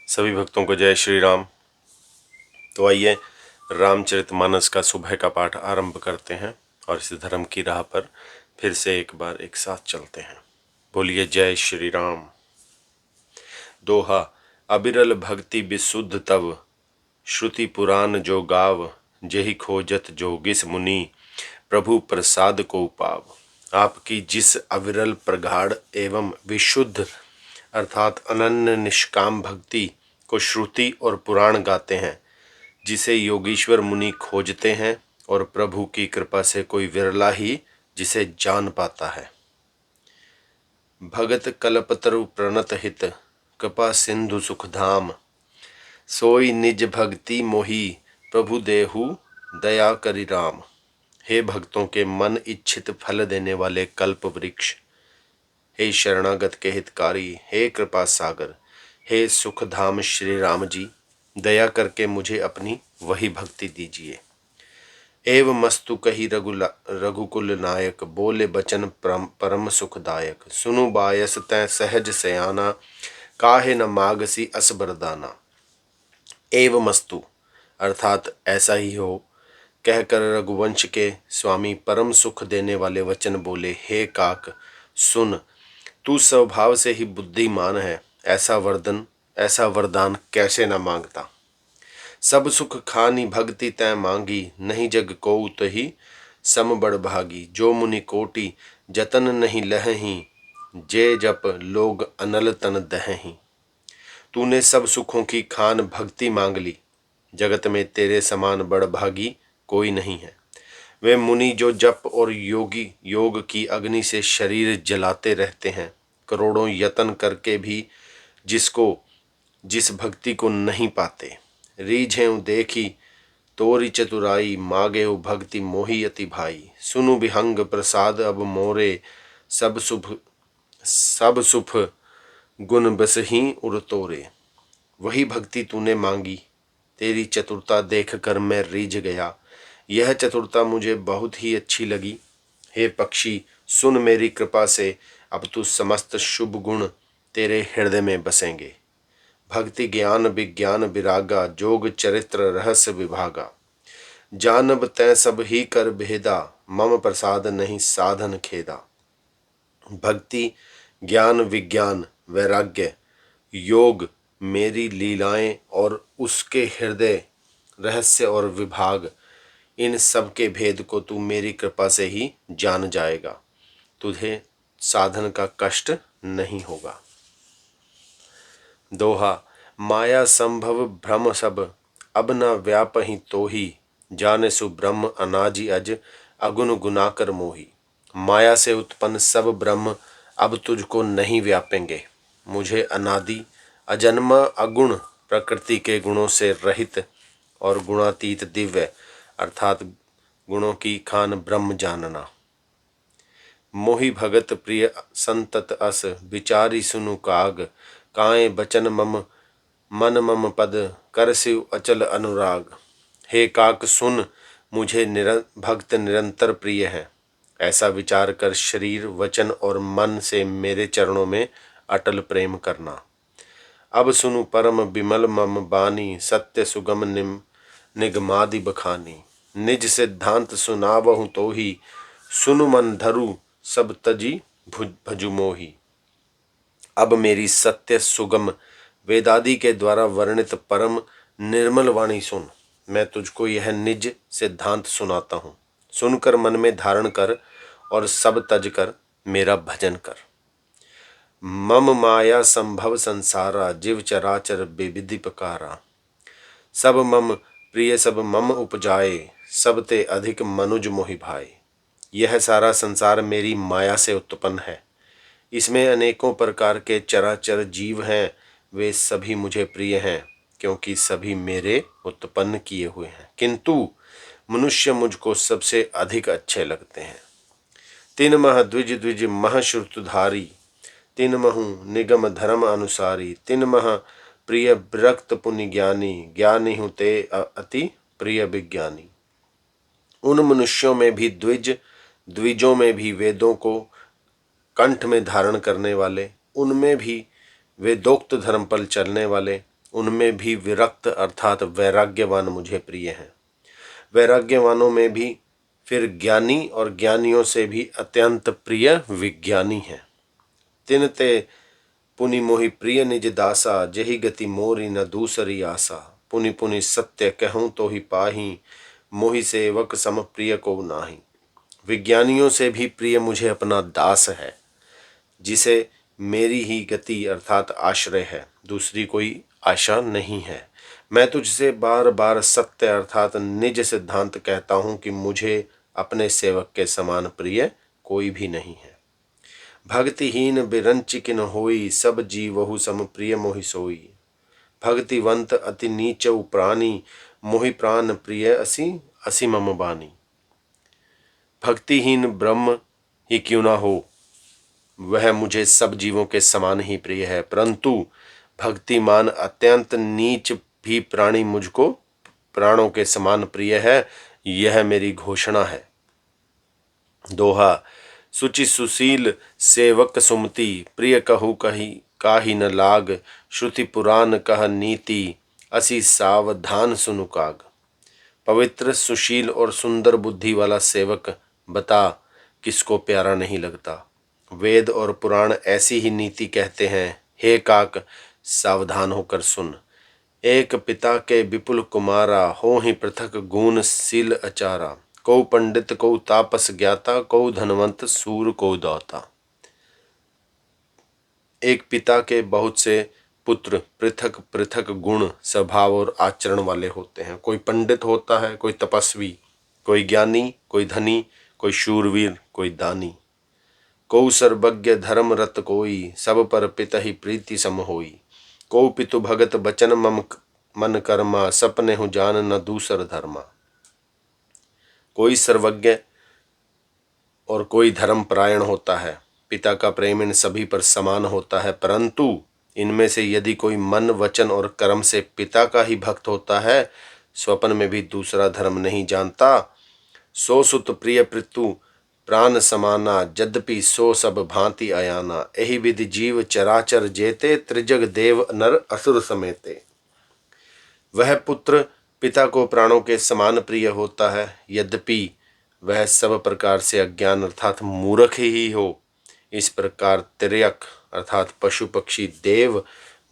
सभी भक्तों को जय श्री राम। तो आइए रामचरितमानस का सुबह का पाठ आरंभ करते हैं और इस धर्म की राह पर फिर से एक बार एक साथ चलते हैं। बोलिए जय श्री राम। दोहा। अबिरल भक्ति विशुद्ध तव, श्रुति पुराण जो गाव, जेहि खोजत जोगिस मुनि, प्रभु प्रसाद को पाव। आपकी जिस अविरल प्रगाढ़ एवं विशुद्ध अर्थात अनन्य निष्काम भक्ति को श्रुति और पुराण गाते हैं, जिसे योगीश्वर मुनि खोजते हैं और प्रभु की कृपा से कोई विरला ही जिसे जान पाता है। भगत कल्पतरु प्रणत हित, कृपा सिंधु सुखधाम, सोई निज भक्ति मोही, प्रभु देहु दया करि राम। हे भक्तों के मन इच्छित फल देने वाले कल्प वृक्ष, हे शरणागत के हितकारी, हे कृपा सागर, हे सुखधाम श्री राम जी, दया करके मुझे अपनी वही भक्ति दीजिए। एव मस्तु कही रघुकुल नायक, बोले बचन परम सुखदायक। सुनु बायस तै सहज सयाना, काहे न मागसी अस बरदाना। एव मस्तु अर्थात ऐसा ही हो कहकर रघुवंश के स्वामी परम सुख देने वाले वचन बोले, हे काक सुन, तू स्वभाव से ही बुद्धिमान है, ऐसा वरदान कैसे न मांगता। सब सुख खानी भक्ति तै मांगी, नहीं जग को तही सम बड़ भागी। जो मुनि कोटि जतन नहीं लहहीं, जे जप लोग अनल तन दहहीं। तूने सब सुखों की खान भक्ति मांग ली, जगत में तेरे समान बड़ भागी कोई नहीं है। वे मुनि जो जप और योग की अग्नि से शरीर जलाते रहते हैं, करोड़ों यत्न करके भी जिस भक्ति को नहीं पाते। रीझें देखी तोरी चतुराई, मागे भक्ति मोही अति भाई। सुनु विहंग प्रसाद अब मोरे, सब सुख गुण बस ही उर तोरे। वही भक्ति तूने मांगी, तेरी चतुरता देख कर मैं रीझ गया। यह चतुरता मुझे बहुत ही अच्छी लगी। हे पक्षी सुन, मेरी कृपा से अब तू समस्त शुभ गुण तेरे हृदय में बसेंगे। भक्ति ज्ञान विज्ञान विरागा, जोग चरित्र रहस्य विभागा। जानब तै सब ही कर भेदा, मम प्रसाद नहीं साधन खेदा। भक्ति ज्ञान विज्ञान वैराग्य योग मेरी लीलाएं और उसके हृदय रहस्य और विभाग, इन सब के भेद को तू मेरी कृपा से ही जान जाएगा। तुझे साधन का कष्ट नहीं होगा। दोहा। माया संभव भ्रम सब, अब न व्यापहि तोही, जाने सु ब्रह्म अनाजि अज, अगुण गुनाकर मोही। माया से उत्पन्न सब ब्रह्म अब तुझको नहीं व्यापेंगे। मुझे अनादि अजन्मा अगुण प्रकृति के गुणों से रहित और गुणातीत दिव्य अर्थात गुणों की खान ब्रह्म जानना। मोहि भगत प्रिय संतत अस, विचारी सुनु काग, काए बचन मन मम पद, कर शिव अचल अनुराग। हे काक सुन, मुझे भक्त निरंतर प्रिय है। ऐसा विचार कर शरीर वचन और मन से मेरे चरणों में अटल प्रेम करना। अब सुनु परम विमल मम बानी, सत्य सुगम निगमादि बखानी। निज सिद्धांत सुनावहु तो ही, सुनु मन धरु सब तजी भजु मोही। अब मेरी सत्य सुगम वेदादि के द्वारा वर्णित परम निर्मल वाणी सुन। मैं तुझको यह निज सिद्धांत सुनाता हूँ। सुनकर मन में धारण कर और सब तज कर मेरा भजन कर। मम माया संभव संसारा, जीव चराचर बेविधि पकारा। सब मम प्रिय सब मम उपजाए, सब ते अधिक मनुज मोहि भाए। यह सारा संसार मेरी माया से उत्पन्न है। इसमें अनेकों प्रकार के चराचर जीव हैं, वे सभी मुझे प्रिय हैं, क्योंकि सभी मेरे उत्पन्न किए हुए हैं। किंतु मनुष्य मुझको सबसे अधिक अच्छे लगते हैं। तिन मह द्विज द्विज मह श्रुतधारी, तिन महु निगम धर्म अनुसारी। तिन मह प्रिय विरक्त पुण्य ज्ञानी, ज्ञानी हूँ ते अति प्रिय विज्ञानी। उन मनुष्यों में भी द्विजों में भी वेदों को कंठ में धारण करने वाले, उनमें भी वेदोक्त धर्म पर चलने वाले उनमें भी विरक्त अर्थात वैराग्यवान मुझे प्रिय हैं। वैराग्यवानों में भी फिर ज्ञानी और ज्ञानियों से भी अत्यंत प्रिय विज्ञानी हैं। तिन ते पुनि मोहि प्रिय निज दासा, जही गति मोरी न दूसरी आसा। पुनि पुनि सत्य कहूँ तो ही पाही, मोहि सेवक सम प्रिय को नाही। विज्ञानियों से भी प्रिय मुझे अपना दास है, जिसे मेरी ही गति अर्थात आश्रय है, दूसरी कोई आशा नहीं है। मैं तुझसे बार बार सत्य अर्थात निज सिद्धांत कहता हूं कि मुझे अपने सेवक के समान प्रिय कोई भी नहीं है। भक्तिहीन बिरंचिकिन होई, सब जीवहु सम प्रिय मोहि सोई। भक्तिवंत अति नीचउ प्राणी, मोहि प्राण प्रिय असी असी मम बानी। भक्तिहीन ब्रह्म ही क्यों ना हो, वह मुझे सब जीवों के समान ही प्रिय है, परंतु भक्तिमान अत्यंत नीच भी प्राणी मुझको प्राणों के समान प्रिय है, यह मेरी घोषणा है। दोहा। सुचि सुशील सेवक सुमति, प्रिय कहु कही काहि न लाग। श्रुति पुराण कह नीति, असी सावधान सुनु काग। पवित्र सुशील और सुंदर बुद्धि वाला सेवक बता किसको प्यारा नहीं लगता। वेद और पुराण ऐसी ही नीति कहते हैं, हे काक सावधान होकर सुन। एक पिता के विपुल कुमारा, हो ही पृथक गुण शील अचारा। को पंडित को तापस ज्ञाता, को धनवंत सूर को दाता। एक पिता के बहुत से पुत्र पृथक पृथक गुण स्वभाव और आचरण वाले होते हैं। कोई पंडित होता है, कोई तपस्वी, कोई ज्ञानी, कोई धनी, कोई शूरवीर, कोई दानी। को सर्वज्ञ धर्म रत कोई, सब पर पिता ही प्रीति सम होई। को पितु भगत बचन मम मन कर्मा, सपने हूँ जान न दूसर धर्मा। कोई सर्वज्ञ और कोई धर्म परायण होता है। पिता का प्रेम इन सभी पर समान होता है, परंतु इनमें से यदि कोई मन वचन और कर्म से पिता का ही भक्त होता है, स्वप्न में भी दूसरा धर्म नहीं जानता, सो सुत प्रिय पितु प्राण समाना, यद्यपि सो सब भांति अयाना। एहि विधि जीव चराचर जेते, त्रिजग देव नर असुर समेते। वह पुत्र पिता को प्राणों के समान प्रिय होता है, यद्यपि वह सब प्रकार से अज्ञान अर्थात मूर्ख ही हो। इस प्रकार तिर्यक अर्थात पशु पक्षी देव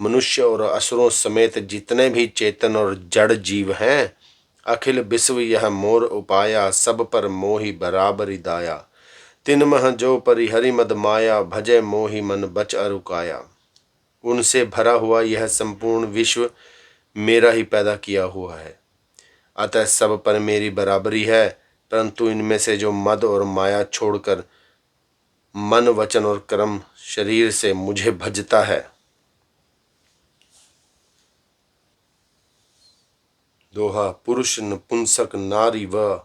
मनुष्य और असुरों समेत जितने भी चेतन और जड़ जीव हैं, अखिल विश्व यह मोर उपाया, सब पर मोहि बराबरि दाया। तिन मह जो परिहरि मद माया, भजय मोहि मन बच अरुकाया। उनसे भरा हुआ यह संपूर्ण विश्व मेरा ही पैदा किया हुआ है, अतः सब पर मेरी बराबरी है, परंतु इनमें से जो मद और माया छोड़कर मन वचन और कर्म शरीर से मुझे भजता है। दोहा। पुरुष नपुंसक नारी व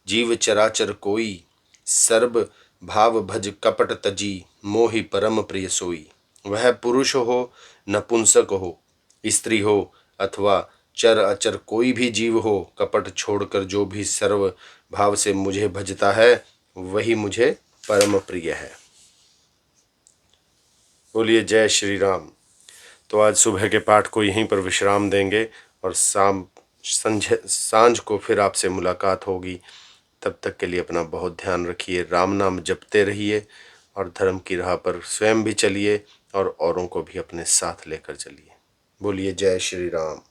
जीव चराचर कोई, सर्ब भाव भज कपट तजी, मोहि परम प्रिय सोई। वह पुरुष हो, नपुंसक हो, स्त्री हो अथवा चर अचर कोई भी जीव हो, कपट छोड़कर जो भी सर्व भाव से मुझे भजता है, वही मुझे परम प्रिय है। बोलिए जय श्री राम। तो आज सुबह के पाठ को यहीं पर विश्राम देंगे और सांझ को फिर आपसे मुलाकात होगी। तब तक के लिए अपना बहुत ध्यान रखिए, राम नाम जपते रहिए और धर्म की राह पर स्वयं भी चलिए और औरों को भी अपने साथ लेकर चलिए। बोलिए जय श्री राम।